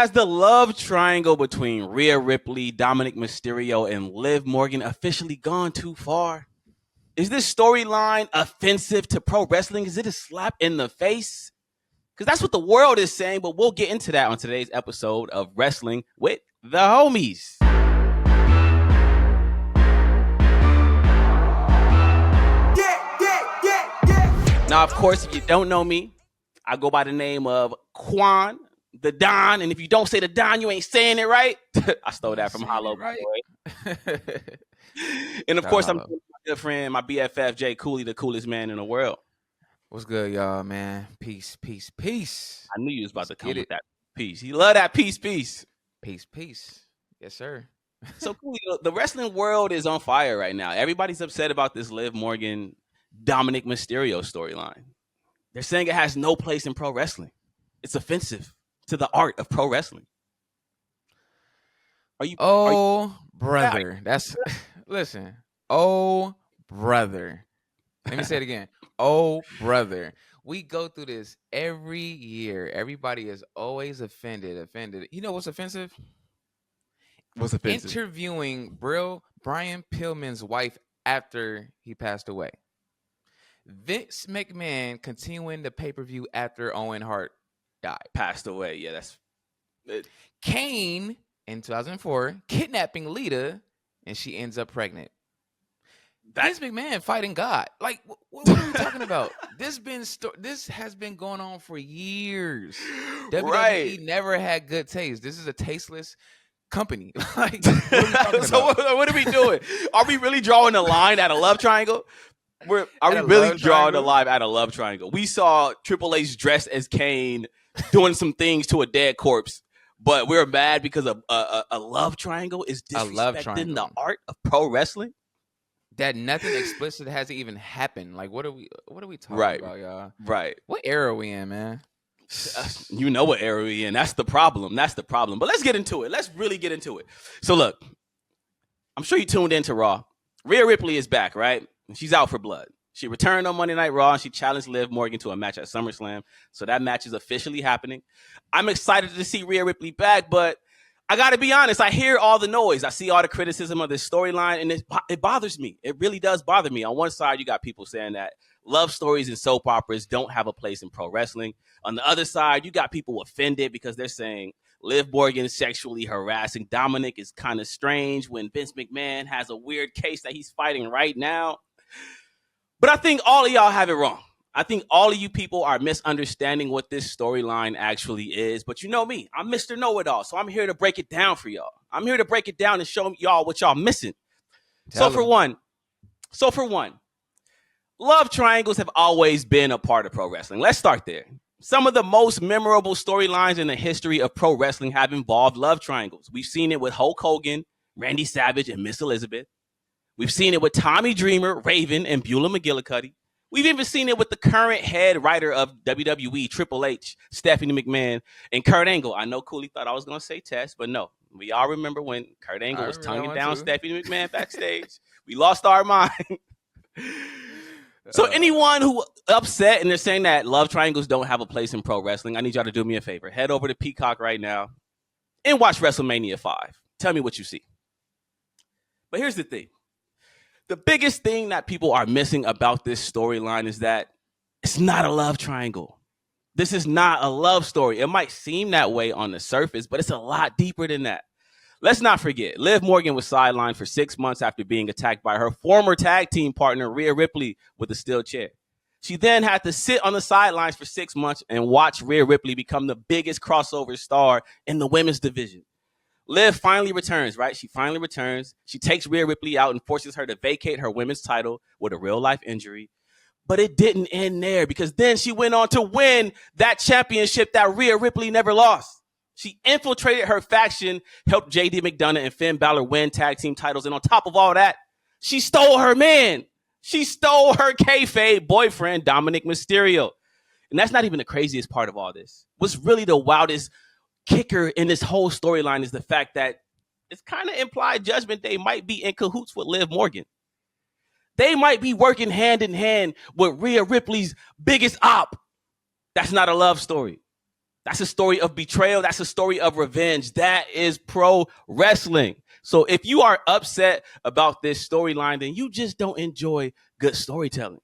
Has the love triangle between Rhea Ripley, Dominic Mysterio, and Liv Morgan officially gone too far? Is this storyline offensive to pro wrestling? Is it a slap in the face? Because that's what the world is saying, but we'll get into that on today's episode of Wrestling with the Homies. Now, of course, if you don't know me, I go by the name of Qwan, the Don, and if you don't say the Don, you ain't saying it right. I stole that from Hollow, right? And of course, I'm my good friend, my BFF, Jay Cooley, the coolest man in the world. What's good, y'all, man? Peace, peace, peace. I knew you was about to come with that peace. You love that peace. Peace, peace. Yes, sir. So, Cooley, the wrestling world is on fire right now. Everybody's upset about this Liv Morgan, Dominic Mysterio storyline. They're saying it has no place in pro wrestling. It's offensive to the art of pro wrestling. Brother. That's listen. Oh, brother. Let me say it again. Oh, brother. We go through this every year. Everybody is always offended. You know what's offensive? What's offensive? Interviewing Brian Pillman's wife after he passed away. Vince McMahon continuing the pay-per-view after Owen Hart passed away. Yeah, that's it. Kane in 2004 kidnapping Lita, and she ends up pregnant. Vince McMahon fighting God. Like, what are we talking about? This has been going on for years. WWE never had good taste. This is a tasteless company. Like, what are we doing? Are we really drawing a line at a love triangle? Are we really drawing a line at a love triangle? We saw Triple H dressed as Kane doing some things to a dead corpse, but we're mad because a love triangle is disrespecting the art of pro wrestling. That nothing explicit hasn't even happened. Like, what are we talking about, y'all? Right. What era are we in, man? You know what era we in. That's the problem. But let's get into it. Let's really get into it. So look, I'm sure you tuned into Raw. Rhea Ripley is back, right? She's out for blood. She returned on Monday Night Raw and she challenged Liv Morgan to a match at SummerSlam. So that match is officially happening. I'm excited to see Rhea Ripley back, but I got to be honest. I hear all the noise. I see all the criticism of this storyline, and it bothers me. It really does bother me. On one side, you got people saying that love stories and soap operas don't have a place in pro wrestling. On the other side, you got people offended because they're saying Liv Morgan is sexually harassing Dominic is kind of strange when Vince McMahon has a weird case that he's fighting right now. But I think all of y'all have it wrong. I think all of you people are misunderstanding what this storyline actually is. But you know me, I'm Mr. Know-It-All, so I'm here to break it down for y'all. I'm here to break it down and show y'all what y'all missing. So for one, love triangles have always been a part of pro wrestling. Let's start there. Some of the most memorable storylines in the history of pro wrestling have involved love triangles. We've seen it with Hulk Hogan, Randy Savage, and Miss Elizabeth. We've seen it with Tommy Dreamer, Raven, and Beulah McGillicuddy. We've even seen it with the current head writer of WWE, Triple H, Stephanie McMahon, and Kurt Angle. I know Cooley thought I was going to say Tess, but no. We all remember when Kurt Angle was tonguing down Stephanie McMahon backstage. We lost our mind. So anyone who upset and they're saying that love triangles don't have a place in pro wrestling, I need y'all to do me a favor. Head over to Peacock right now and watch WrestleMania 5. Tell me what you see. But here's the thing. The biggest thing that people are missing about this storyline is that it's not a love triangle. This is not a love story. It might seem that way on the surface, but it's a lot deeper than that. Let's not forget, Liv Morgan was sidelined for 6 months after being attacked by her former tag team partner, Rhea Ripley, with a steel chair. She then had to sit on the sidelines for 6 months and watch Rhea Ripley become the biggest crossover star in the women's division. Liv finally returns, right? She finally returns. She takes Rhea Ripley out and forces her to vacate her women's title with a real-life injury. But it didn't end there because then she went on to win that championship that Rhea Ripley never lost. She infiltrated her faction, helped JD McDonough and Finn Balor win tag team titles. And on top of all that, she stole her man. She stole her kayfabe boyfriend, Dominic Mysterio. And that's not even the craziest part of all this. What's really the wildest kicker in this whole storyline is the fact that it's kind of implied Judgment Day might be in cahoots with Liv Morgan. They might be working hand in hand with Rhea Ripley's biggest op. That's not a love story. That's a story of betrayal. That's a story of revenge. That is pro wrestling. So if you are upset about this storyline, then you just don't enjoy good storytelling.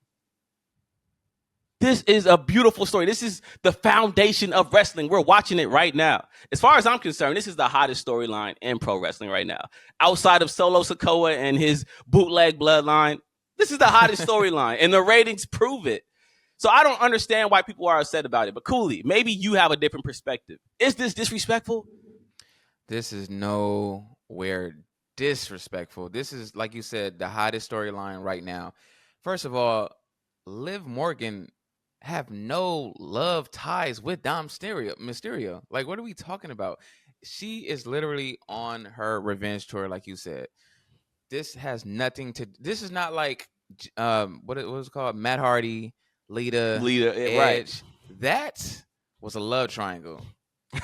This is a beautiful story. This is the foundation of wrestling. We're watching it right now. As far as I'm concerned, this is the hottest storyline in pro wrestling right now. Outside of Solo Sikoa and his bootleg bloodline, this is the hottest storyline, and the ratings prove it. So I don't understand why people are upset about it. But Cooley, maybe you have a different perspective. Is this disrespectful? This is nowhere disrespectful. This is, like you said, the hottest storyline right now. First of all, Liv Morgan have no love ties with Dom Mysterio. Like, what are we talking about? She is literally on her revenge tour, like you said. This has nothing to. This is not like what it was called, Matt Hardy, Lita, Edge. Right? That was a love triangle,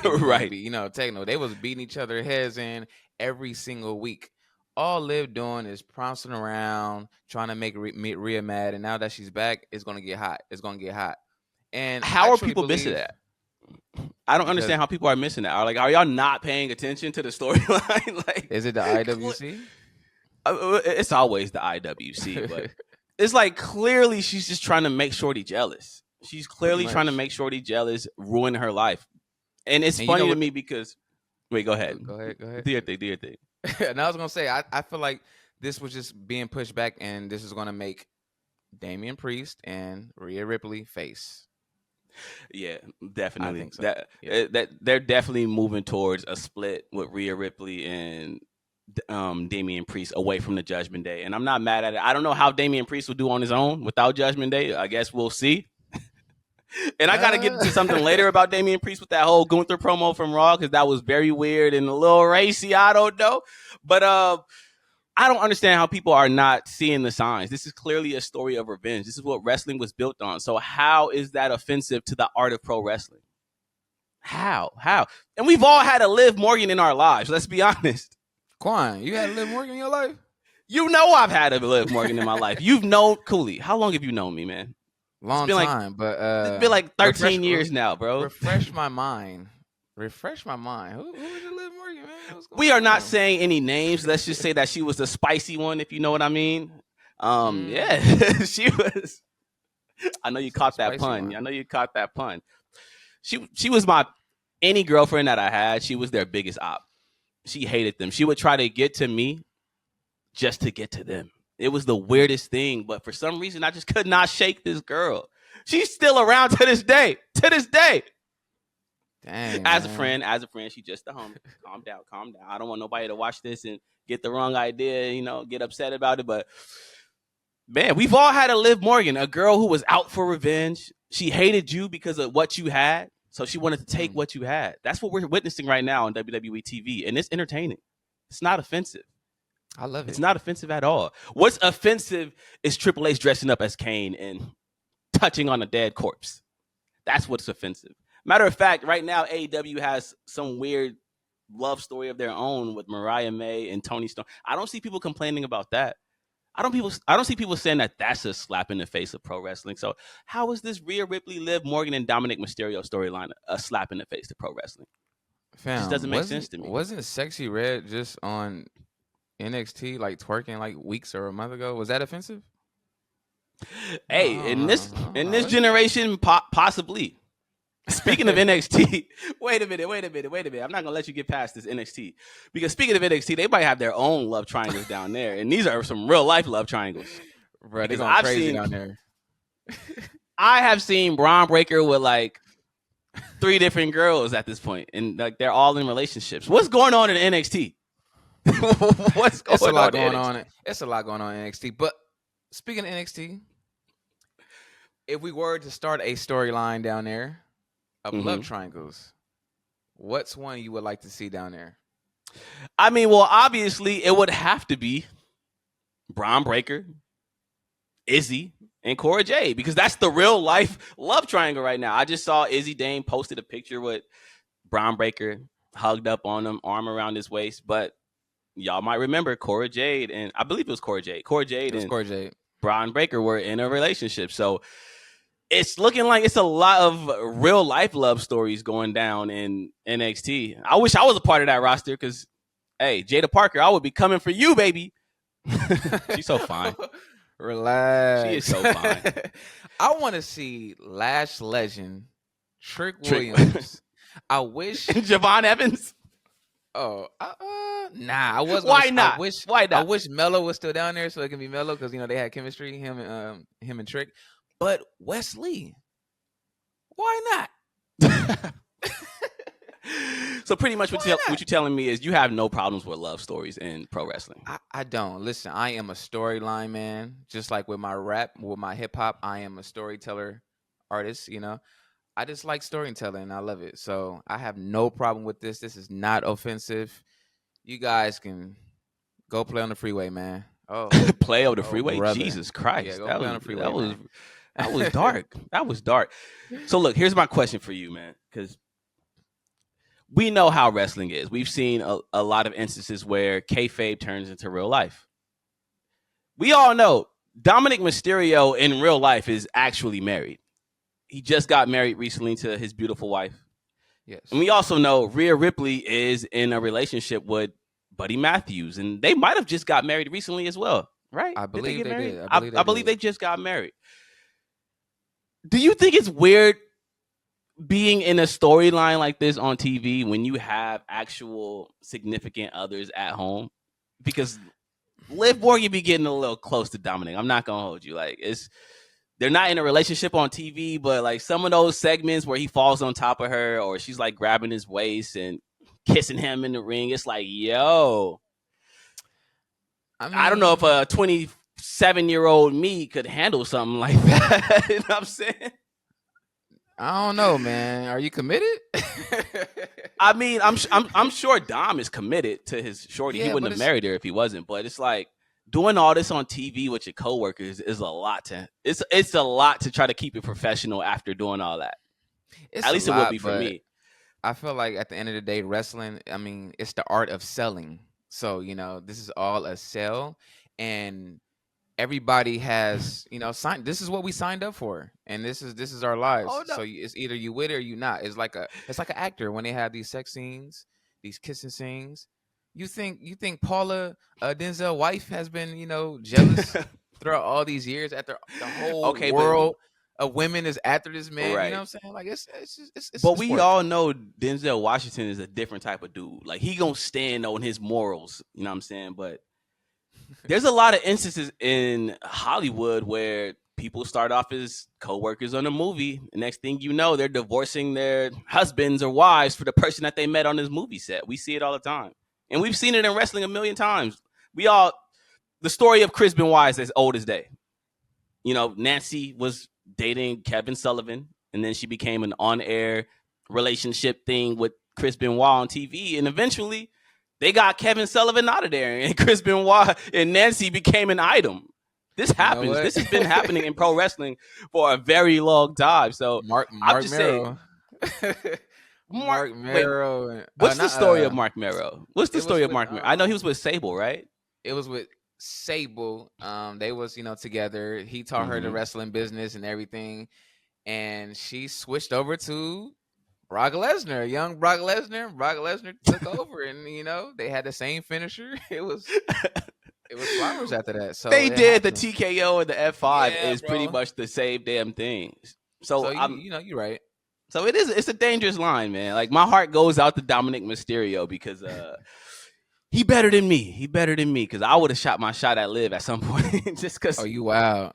right? Techno. They was beating each other heads in every single week. All Liv doing is prancing around, trying to make Rhea mad, and now that she's back, it's gonna get hot. It's gonna get hot. And how are people missing that? I don't understand how people are missing that. Are y'all not paying attention to the storyline? Like, is it the IWC? It's always the IWC, but it's like clearly she's just trying to make Shorty jealous. She's clearly trying to make Shorty jealous, ruin her life. And it's funny to me because wait, go ahead. Go ahead. Do your thing. And I was gonna say, I feel like this was just being pushed back, and this is gonna make Damian Priest and Rhea Ripley face. Yeah, definitely. I think so. That they're definitely moving towards a split with Rhea Ripley and Damian Priest away from the Judgment Day, and I'm not mad at it. I don't know how Damian Priest will do on his own without Judgment Day. I guess we'll see. And I gotta get into something later about Damian Priest with that whole Gunther promo from Raw, because that was very weird and a little racy. I don't know, but I don't understand how people are not seeing the signs. This is clearly a story of revenge. This is what wrestling was built on. So how is that offensive to the art of pro wrestling? How? And we've all had a Liv Morgan in our lives. Let's be honest. Qwan, you had a Liv Morgan in your life? You know I've had a Liv Morgan in my life. You've known Cooley. How long have you known me, man? Long time, but it's been like 13 years now, bro. Refresh my mind. Who was your Liv Morgan, man? We are not saying any names. Let's just say that she was the spicy one, if you know what I mean. Yeah, she was. I know you caught that pun. She was any girlfriend that I had. She was their biggest op. She hated them. She would try to get to me just to get to them. It was the weirdest thing, but for some reason, I just could not shake this girl. She's still around to this day. Dang, as a friend, she's just a homie. Calm down. I don't want nobody to watch this and get the wrong idea, get upset about it. But man, we've all had a Liv Morgan, a girl who was out for revenge. She hated you because of what you had, so she wanted to take what you had. That's what we're witnessing right now on WWE TV, and it's entertaining. It's not offensive. I love it. It's not offensive at all. What's offensive is Triple H dressing up as Kane and touching on a dead corpse. That's what's offensive. Matter of fact, right now, AEW has some weird love story of their own with Mariah May and Tony Storm. I don't see people complaining about that. I don't see people saying that that's a slap in the face of pro wrestling. So how is this Rhea Ripley, Liv Morgan, and Dominic Mysterio storyline a slap in the face to pro wrestling? It just doesn't make sense to me. Wasn't Sexy Red just on NXT like twerking like weeks or a month ago? Was that offensive? Hey, in this generation, possibly. Speaking of NXT, wait a minute. I'm not gonna let you get past this NXT, because speaking of NXT, they might have their own love triangles down there, and these are some real life love triangles. Bro, they're going crazy down there. I have seen Braun Breaker with like 3 different girls at this point, and like they're all in relationships. What's going on in NXT? It's a lot going on. It's a lot going on in NXT. But speaking of NXT, if we were to start a storyline down there of love triangles, what's one you would like to see down there? I mean, well, obviously it would have to be Braun Breaker, Izzy, and Cora Jade, because that's the real life love triangle right now. I just saw Izzy Dane posted a picture with Braun Breaker hugged up on him, arm around his waist. But y'all might remember Cora Jade, and I believe it was Cora Jade. Cora Jade and Braun Breaker were in a relationship. So it's looking like it's a lot of real life love stories going down in NXT. I wish I was a part of that roster because, hey, Jada Parker, I would be coming for you, baby. She's so fine. Relax. She is so fine. I want to see Lash Legend, Trick Williams. I wish Javon Evans. Oh, nah. I wasn't. Why not? Why not? I wish Mello was still down there so it can be Mello because they had chemistry, him and Trick. But Wesley, why not? So pretty much what you're telling me is you have no problems with love stories in pro wrestling. I don't. Listen, I am a storyline man. Just like with my rap, with my hip hop, I am a storyteller artist. I just like storytelling. I love it. So I have no problem with this. This is not offensive. You guys can go play on the freeway, man. Oh, play on the freeway? Brother. Jesus Christ. Yeah, go play on the freeway. That was dark. That was dark. So look, here's my question for you, man, because we know how wrestling is. We've seen a lot of instances where kayfabe turns into real life. We all know Dominic Mysterio in real life is actually married. He just got married recently to his beautiful wife. Yes. And we also know Rhea Ripley is in a relationship with Buddy Matthews, and they might have just got married recently as well, right? I believe they did. I believe they just got married. Do you think it's weird being in a storyline like this on TV when you have actual significant others at home? Because Liv Morgan be getting a little close to Dominic. I'm not gonna hold you. Like they're not in a relationship on TV, but like some of those segments where he falls on top of her or she's like grabbing his waist and kissing him in the ring, it's like, yo. I don't know if a 27-year-old me could handle something like that. You know what I'm saying? I don't know, man. Are you committed? I mean, I'm sure Dom is committed to his shorty. He wouldn't have married her if he wasn't. But it's like doing all this on TV with your coworkers is a lot to. It's a lot to try to keep it professional after doing all that. At least it will be for me. I feel like at the end of the day, wrestling, I mean, it's the art of selling. So, this is all a sell, and everybody has, signed. This is what we signed up for, and this is our lives. Oh, no. So it's either you with it or you not. It's like an actor when they have these sex scenes, these kissing scenes. You think Paula Denzel's wife has been, jealous throughout all these years after the whole world of women is after this man, right? You know what I'm saying? Like it's but we all know Denzel Washington is a different type of dude. Like he gonna stand on his morals, you know what I'm saying? But there's a lot of instances in Hollywood where people start off as co-workers on a movie. The next thing you know, they're divorcing their husbands or wives for the person that they met on this movie set. We see it all the time. And we've seen it in wrestling a million times. The story of Chris Benoit is as old as day. Nancy was dating Kevin Sullivan, and then she became an on-air relationship thing with Chris Benoit on TV, and eventually they got Kevin Sullivan out of there, and Chris Benoit and Nancy became an item. This happens. This has been happening in pro wrestling for a very long time. So Mark Marrow. Mark Marrow. What's the story of Mark Marrow? What's the story of Mark Marrow? I know he was with Sable, right? It was with Sable. They was together. He taught her the wrestling business and everything, and she switched over to Brock Lesnar, young Brock Lesnar. Brock Lesnar took over, and they had the same finisher. It was flowers after that. So they did the TKO and the F5 is pretty much the same damn thing. So you're right. So it's a dangerous line, man. Like my heart goes out to Dominic Mysterio because he better than me. Because I would have shot my shot at Liv at some point. Just because. Oh, you wild.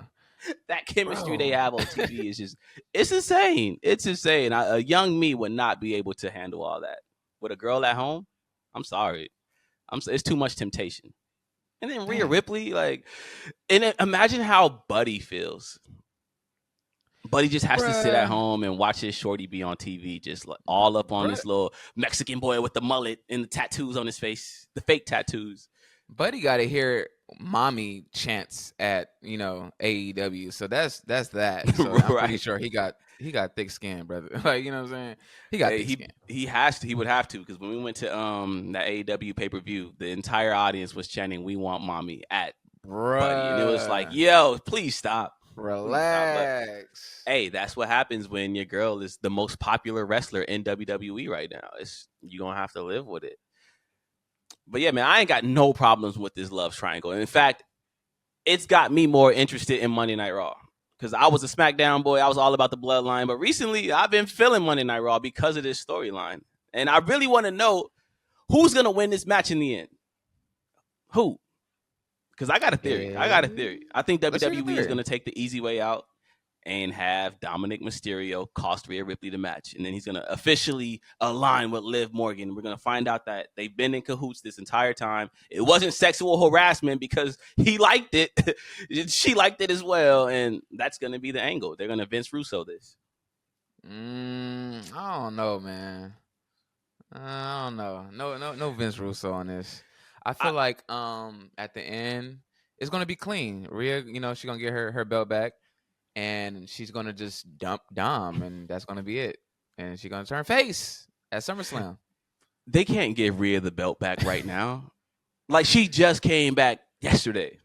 That chemistry they have on TV is it's insane. It's insane. A young me would not be able to handle all that. With a girl at home, I'm sorry. It's too much temptation. And then Rhea Ripley, imagine how Buddy feels. Buddy just has to sit at home and watch his shorty be on TV, just all up on this little Mexican boy with the mullet and the tattoos on his face, the fake tattoos. Buddy got to hear mommy chants at AEW, so that's that. So I'm pretty sure he got thick skin, brother. Like what I'm saying, he got thick skin. He would have to, because when we went to that AEW pay-per-view, the entire audience was chanting, "We want mommy" at Buddy, and it was like, yo, please stop. Relax. Hey, that's what happens when your girl is the most popular wrestler in WWE right now. You're gonna have to live with it. But yeah, man, I ain't got no problems with this love triangle. And in fact, it's got me more interested in Monday Night Raw. Because I was a SmackDown boy. I was all about the bloodline. But recently, I've been feeling Monday Night Raw because of this storyline. And I really want to know who's going to win this match in the end. Who? Because I got a theory. I think WWE is going to take the easy way out and have Dominic Mysterio cost Rhea Ripley the match. And then he's going to officially align with Liv Morgan. We're going to find out that they've been in cahoots this entire time. It wasn't sexual harassment because he liked it. She liked it as well. And that's going to be the angle. They're going to Vince Russo this. I don't know, man. I don't know. No Vince Russo on this. I feel like at the end, it's going to be clean. Rhea, she's going to get her belt back. And she's going to just dump Dom, and that's going to be it. And she's going to turn face at SummerSlam. They can't give Rhea the belt back right now. Like, she just came back yesterday.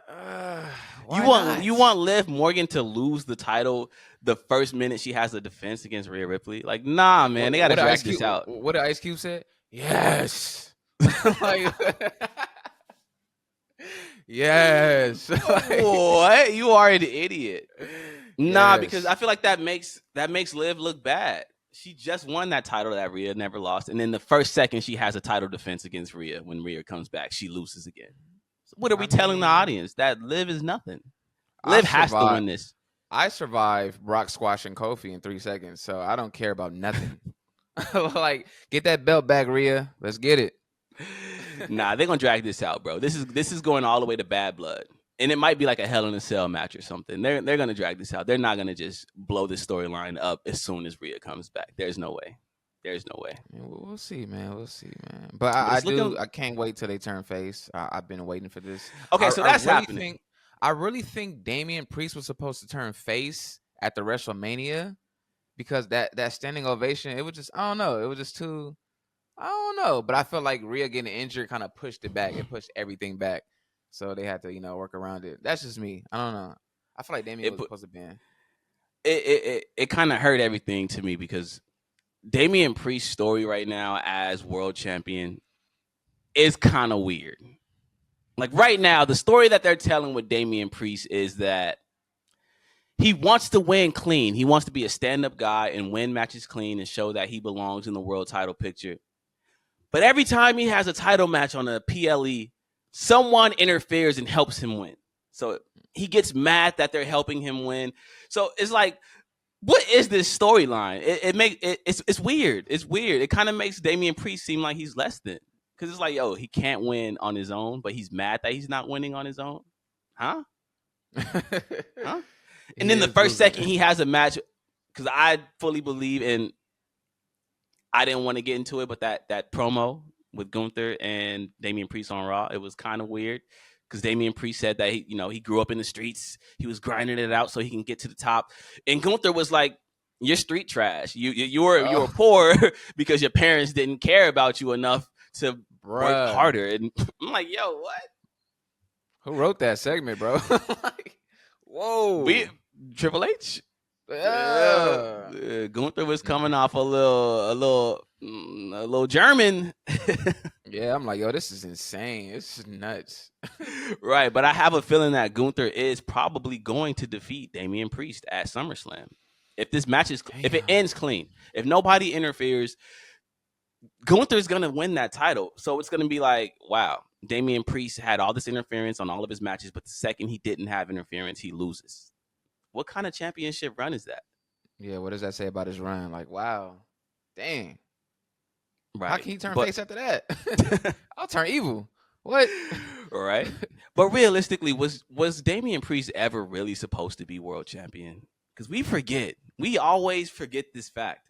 You want Liv Morgan to lose the title the first minute she has a defense against Rhea Ripley? Like, nah, man. They got to drag this out. What did Ice Cube say? Yes. Like... Yes. What? You are an idiot. Nah, because I feel like that makes Liv look bad. She just won that title that Rhea never lost. And then the first second she has a title defense against Rhea, when Rhea comes back, she loses again. So what are we telling the audience? That Liv is nothing. Liv has to win this. I survived Brock squashing Kofi in 3 seconds, so I don't care about nothing. Like, get that belt back, Rhea. Let's get it. Nah, they're gonna drag this out, bro. This is going all the way to Bad Blood, and it might be like a Hell in a Cell match or something. They're gonna drag this out. They're not gonna just blow this storyline up as soon as Rhea comes back. There's no way. We'll see, man. But I can't wait till they turn face. I've been waiting for this. Okay, so that's happening. I really think Damian Priest was supposed to turn face at the WrestleMania because that standing ovation. It was just I don't know. It was just too. I don't know, but I feel like Rhea getting injured kind of pushed it back. It pushed everything back, so they had to, work around it. That's just me. I don't know. I feel like Damian was supposed to be in. It kind of hurt everything to me because Damian Priest's story right now as world champion is kind of weird. Like right now, the story that they're telling with Damian Priest is that he wants to win clean. He wants to be a stand-up guy and win matches clean and show that he belongs in the world title picture. But every time he has a title match on a PLE, someone interferes and helps him win. So he gets mad that they're helping him win. So it's like, what is this storyline? It's weird. It's weird. It kind of makes Damian Priest seem like he's less than. Because it's like, he can't win on his own, but he's mad that he's not winning on his own. Huh? Huh? And then the first second he has a match, because I fully believe in, I didn't want to get into it, but that promo with Gunther and Damian Priest on Raw, it was kind of weird because Damian Priest said that he grew up in the streets, he was grinding it out so he can get to the top, and Gunther was like, "You're street trash. You were poor because your parents didn't care about you enough to work harder." And I'm like, "Yo, what? Who wrote that segment, bro?" Like, whoa, Triple H. Gunther was coming off a little German. Yeah, I'm like, this is insane. This is nuts. Right, but I have a feeling that Gunther is probably going to defeat Damian Priest at SummerSlam. If this match if it ends clean, if nobody interferes, Gunther's gonna win that title. So it's gonna be like, wow, Damian Priest had all this interference on all of his matches, but the second he didn't have interference, he loses. What kind of championship run is that? Yeah, what does that say about his run? Like, wow, dang. Right. How can he turn face after that? I'll turn evil. What? Right. But realistically, was Damian Priest ever really supposed to be world champion? Because we always forget this fact.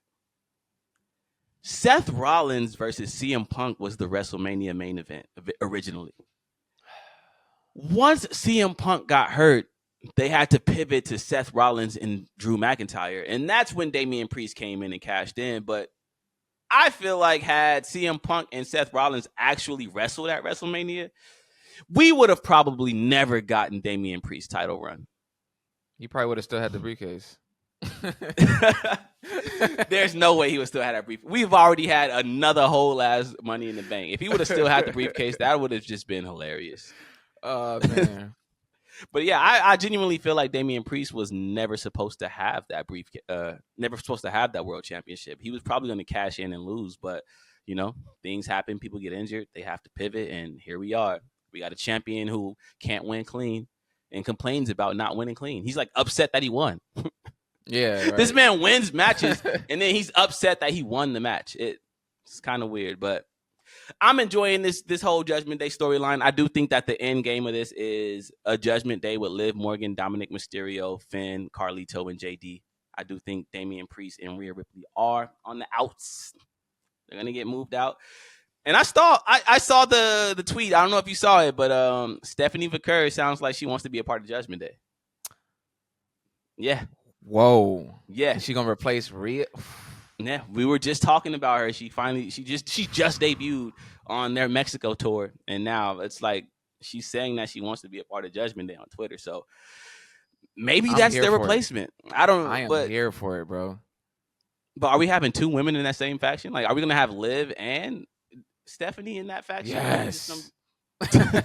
Seth Rollins versus CM Punk was the WrestleMania main event originally. Once CM Punk got hurt, they had to pivot to Seth Rollins and Drew McIntyre. And that's when Damian Priest came in and cashed in. But I feel like had CM Punk and Seth Rollins actually wrestled at WrestleMania, we would have probably never gotten Damian Priest's title run. He probably would have still had the briefcase. There's no way he would still have that briefcase. We've already had another whole ass Money in the Bank. If he would have still had the briefcase, that would have just been hilarious. Oh man. But yeah, I genuinely feel like Damian Priest was never supposed to have that never supposed to have that world championship. He was probably going to cash in and lose, but you know, things happen. People get injured. They have to pivot, and here we are. We got a champion who can't win clean and complains about not winning clean. He's like upset that he won. Yeah, right. This man wins matches, and then he's upset that he won the match. It's kind of weird, but I'm enjoying this whole Judgment Day storyline. I do think that the end game of this is a Judgment Day with Liv Morgan, Dominic Mysterio, Finn, Carlito, and JD. I do think Damian Priest and Rhea Ripley are on the outs. They're gonna get moved out. And I saw the tweet. I don't know if you saw it, but Stephanie Vaquer sounds like she wants to be a part of Judgment Day. Yeah. Whoa. Yeah. Is she gonna replace Rhea? Yeah, we were just talking about her. She just debuted on their Mexico tour, and now it's like she's saying that she wants to be a part of Judgment Day on Twitter. So maybe that's their replacement. I don't know. I am here for it, bro. But are we having two women in that same faction? Like, are we gonna have Liv and Stephanie in that faction? Yes.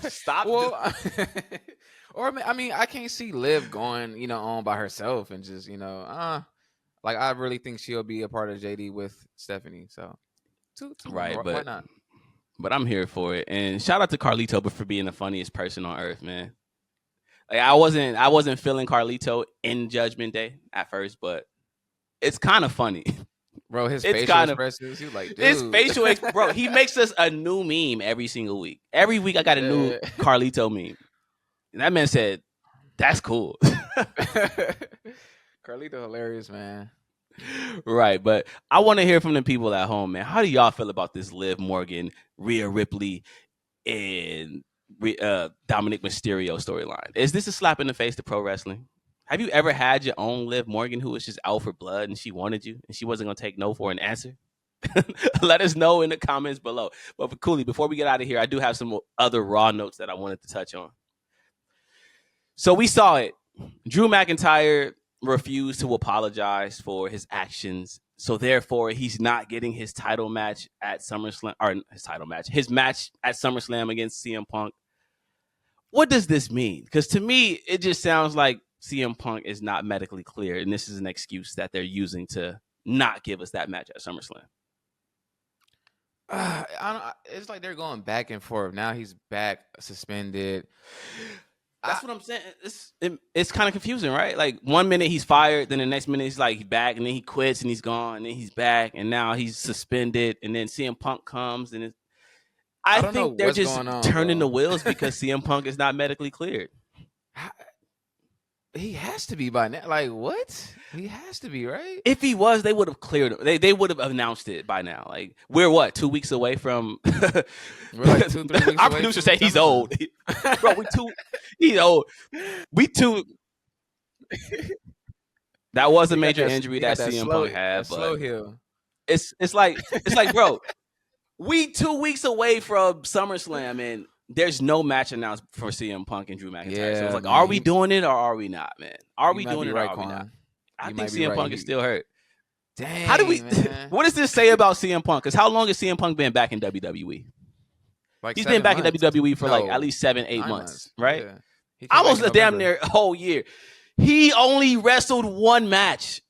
Stop. Well, or I mean, I can't see Liv going, on by herself and just, like I really think she'll be a part of JD with Stephanie. So, right, why not? But I'm here for it, and shout out to Carlito for being the funniest person on earth, man. Like I wasn't feeling Carlito in Judgment Day at first, but it's kind of funny. Bro, his facial expressions, he's like, dude. His facial bro, he makes us a new meme every single week. Every week I got a new Carlito meme. And that man said, that's cool. Carlito hilarious, man. Right, but I want to hear from the people at home, man. How do y'all feel about this Liv Morgan, Rhea Ripley, and Dominic Mysterio storyline? Is this a slap in the face to pro wrestling? Have you ever had your own Liv Morgan who was just out for blood and she wanted you and she wasn't going to take no for an answer? Let us know in the comments below. But for Cooley, before we get out of here, I do have some other Raw notes that I wanted to touch on. So we saw it. Drew McIntyre refused to apologize for his actions. So therefore, he's not getting his title match at SummerSlam, or his match at SummerSlam against CM Punk. What does this mean? Because to me, it just sounds like CM Punk is not medically clear, and this is an excuse that they're using to not give us that match at SummerSlam. It's like they're going back and forth. Now he's back suspended. That's what I'm saying. It's kind of confusing, right? Like 1 minute he's fired, then the next minute he's like back, and then he quits and he's gone, and then he's back, and now he's suspended, and then CM Punk comes, and I think they're just turning the wheels because CM Punk is not medically cleared. He has to be by now. Like, what? He has to be, right? If he was, they would have cleared him. They would have announced it by now. Like, we're 2 weeks away from... We're like 2-3 weeks away. Our producer say he's old. Bro, he's old. That was a major injury that CM Punk had. Slow hill. It's like, bro, we 2 weeks away from SummerSlam, and there's no match announced for CM Punk and Drew McIntyre. Yeah, so it's like, man, are we doing it or are we not, man? Are we doing it or right, are we Qwan. not? I You think might be CM right. Punk is still hurt. Dang, How do we? man. What does this say about CM Punk? Because how long has CM Punk been back in WWE? Like He's been back in WWE for like No, at least 7-8 months, right? Yeah. He came Almost back a in damn November. near whole year. He only wrestled one match.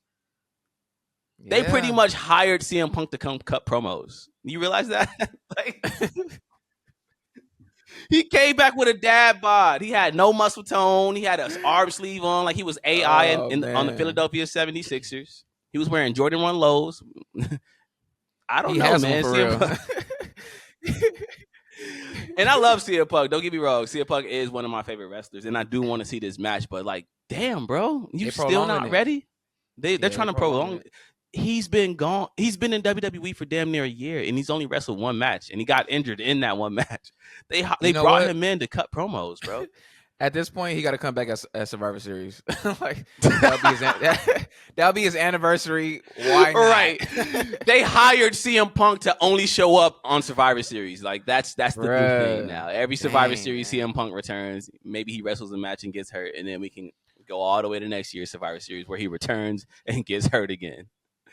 They Yeah. pretty much hired CM Punk to come cut promos. You realize that? Like, he came back with a dad bod. He had no muscle tone. He had an arm sleeve on like he was AI on the man. Philadelphia 76ers. He was wearing Jordan 1 lows. I don't He know, has man. one for CM real. Punk. And I love CM Punk. Don't get me wrong. CM Punk is one of my favorite wrestlers, and I do want to see this match. But like, damn, bro, you They're still prolonging not it. ready? They're Yeah, trying to they're prolonging prolong. it. He's been gone. He's been in WWE for damn near a year, and he's only wrestled one match, and he got injured in that one match. They know brought what? him in to cut promos, bro. At this point, he got to come back as Survivor Series. Like that'll be his anniversary. Why not? Right. They hired CM Punk to only show up on Survivor Series. Like that's the new Bruh. thing now. Every Survivor Dang, Series, man. CM Punk returns. Maybe he wrestles a match and gets hurt, and then we can go all the way to next year's Survivor Series where he returns and gets hurt again.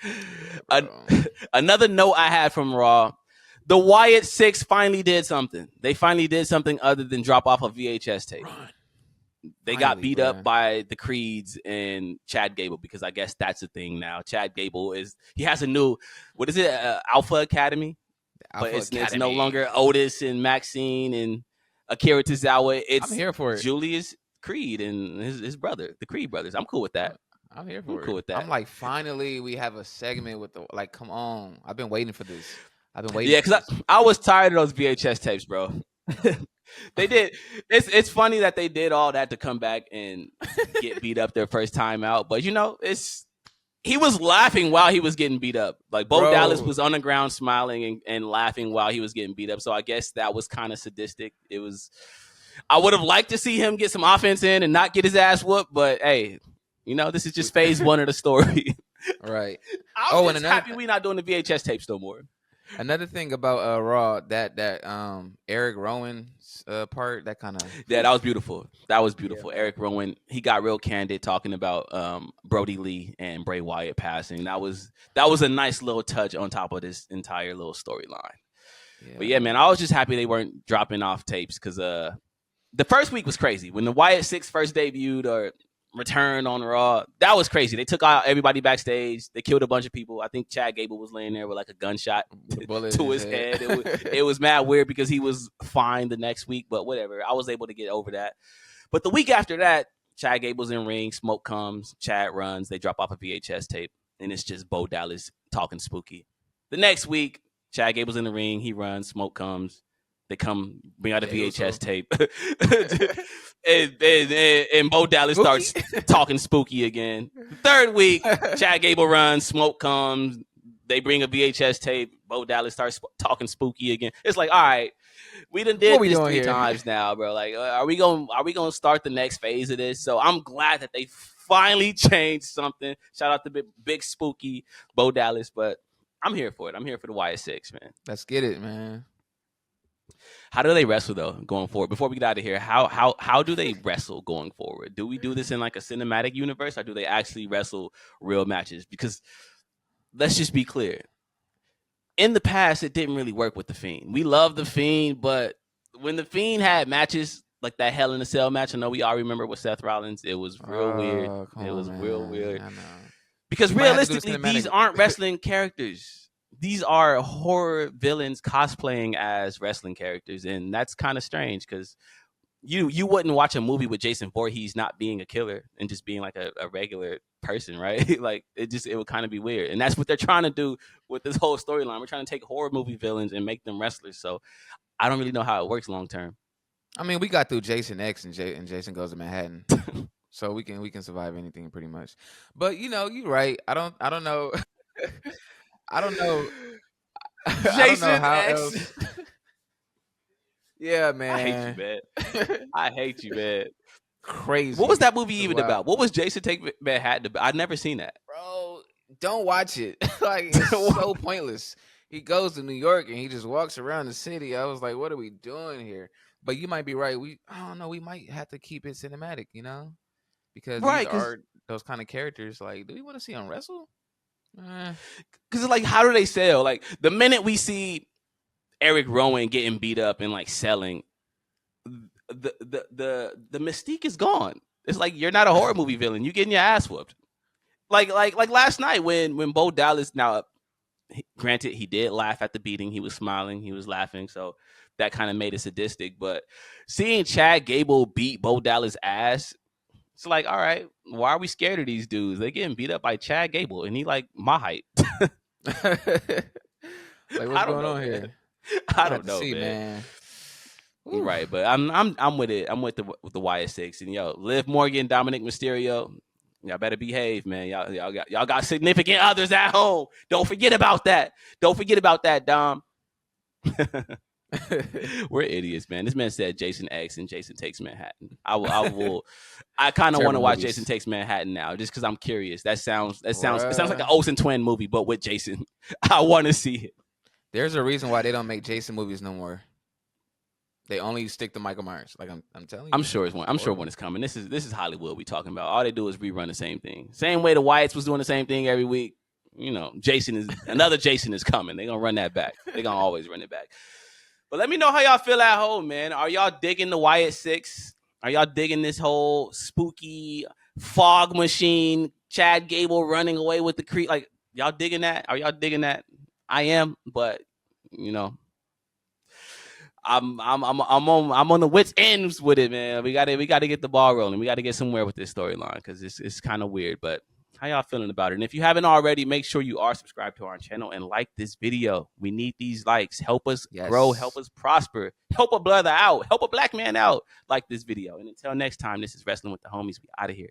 Yeah, Another note I had from Raw, the Wyatt Six finally did something. They finally did something other than drop off a VHS tape. They got beat up by the Creeds and Chad Gable because I guess that's a thing now. Chad Gable he has a new, what is it, Alpha Academy? But it's no longer Otis and Maxine and Akira Tozawa. I'm here for it. Julius Creed and his brother, the Creed brothers. I'm cool with that. I'm here for it. Cool with that. I'm like, finally, we have a segment with the, like, come on. I've been waiting for this. Yeah, because I was tired of those VHS tapes, bro. They did. It's funny that they did all that to come back and get beat up their first time out. But, he was laughing while he was getting beat up. Like, Bo Dallas was on the ground smiling and laughing while he was getting beat up. So I guess that was kind of sadistic. I would have liked to see him get some offense in and not get his ass whooped. But, hey, this is just phase one of the story. Right. I'm just happy we're not doing the VHS tapes no more. Another thing about Raw, that Eric Rowan's part, that kind of... Yeah, that was beautiful. Yeah. Eric Rowan, he got real candid talking about Brody Lee and Bray Wyatt passing. That was a nice little touch on top of this entire little storyline. Yeah. But yeah, man, I was just happy they weren't dropping off tapes because the first week was crazy. When the Wyatt Six first debuted or returned on Raw, that was crazy. They took out everybody backstage. They killed a bunch of people. I think Chad Gable was laying there with like a gunshot to his head. It was mad weird because he was fine the next week, but whatever. I was able to get over that. But the week after that, Chad Gable's in ring, smoke comes, Chad runs, they drop off a VHS tape, and it's just Bo Dallas talking spooky. The next week, Chad Gable's in the ring, he runs, smoke comes. They come bring out a VHS tape, and Bo Dallas starts talking spooky again. The third week, Chad Gable runs, smoke comes. They bring a VHS tape. Bo Dallas starts talking spooky again. It's like, all right, we done did this 3 times now, bro. Like, are we gonna start the next phase of this? So I'm glad that they finally changed something. Shout out to big spooky Bo Dallas, but I'm here for it. I'm here for the Wyatt Six, man. Let's get it, man. How do they wrestle though going forward? Before we get out of here, how do they wrestle going forward? Do we do this in like a cinematic universe, or do they actually wrestle real matches? Because let's just be clear. In the past, it didn't really work with The Fiend. We love The Fiend, but when The Fiend had matches like that Hell in a Cell match, I know we all remember with Seth Rollins, it was real weird. It was real weird. I know. Because realistically, these aren't wrestling characters. These are horror villains cosplaying as wrestling characters, and that's kind of strange because you wouldn't watch a movie with Jason Voorhees not being a killer and just being like a regular person, right? Like it would kind of be weird, and that's what they're trying to do with this whole storyline. We're trying to take horror movie villains and make them wrestlers. So I don't really know how it works long term. I mean, we got through Jason X and Jason Goes to Manhattan, so we can survive anything pretty much. But you're right. I don't know. I don't know. Jason how X. Else. Yeah, man. I hate you, man. I hate you, man. Crazy. What was that movie even about? What was Jason Take Manhattan about? I've never seen that. Bro, don't watch it. Like, it's so pointless. He goes to New York and he just walks around the city. I was like, what are we doing here? But you might be right. I don't know. We might have to keep it cinematic, because these are those kind of characters. Like, do we want to see them wrestle? Because like, how do they sell? Like the minute we see Eric Rowan getting beat up and like selling, the mystique is gone. It's like you're not a horror movie villain. You're getting your ass whooped. Like last night when Bo Dallas, now granted he did laugh at the beating. He was smiling. He was laughing. So that kind of made it sadistic. But seeing Chad Gable beat Bo Dallas' ass, it's like, all right, why are we scared of these dudes? They're getting beat up by Chad Gable, and he like my height. Like, what's going on here? I don't know, man. Right, but I'm with it. I'm with the Wyatt Six, and Liv Morgan, Dominic Mysterio. Y'all better behave, man. Y'all got significant others at home. Don't forget about that. Don't forget about that, Dom. We're idiots, man. This man said Jason X and Jason Takes Manhattan. I kind of want to watch Jason Takes Manhattan now, just because I'm curious. It sounds like an Olsen twin movie, but with Jason. I want to see it. There's a reason why they don't make Jason movies no more. They only stick to Michael Myers. Like I'm telling you. I'm sure it's one. I'm sure one is coming. This is Hollywood we talking about. All they do is rerun the same thing. Same way the Wyatts was doing the same thing every week. You know, another Jason is coming. They're gonna run that back. They're gonna always run it back. But let me know how y'all feel at home, man. Are y'all digging the Wyatt 6? Are y'all digging this whole spooky fog machine, Chad Gable running away with the creep? Like, y'all digging that? Are y'all digging that? I am, but you know, I'm on the wits ends with it, man. We got to get the ball rolling. We got to get somewhere with this storyline because it's kind of weird. But how y'all feeling about it? And if you haven't already, make sure you are subscribed to our channel and like this video. We need these likes. Help us grow. Help us prosper. Help a brother out. Help a black man out. Like this video. And until next time, this is Wrestling with the Homies. We out of here.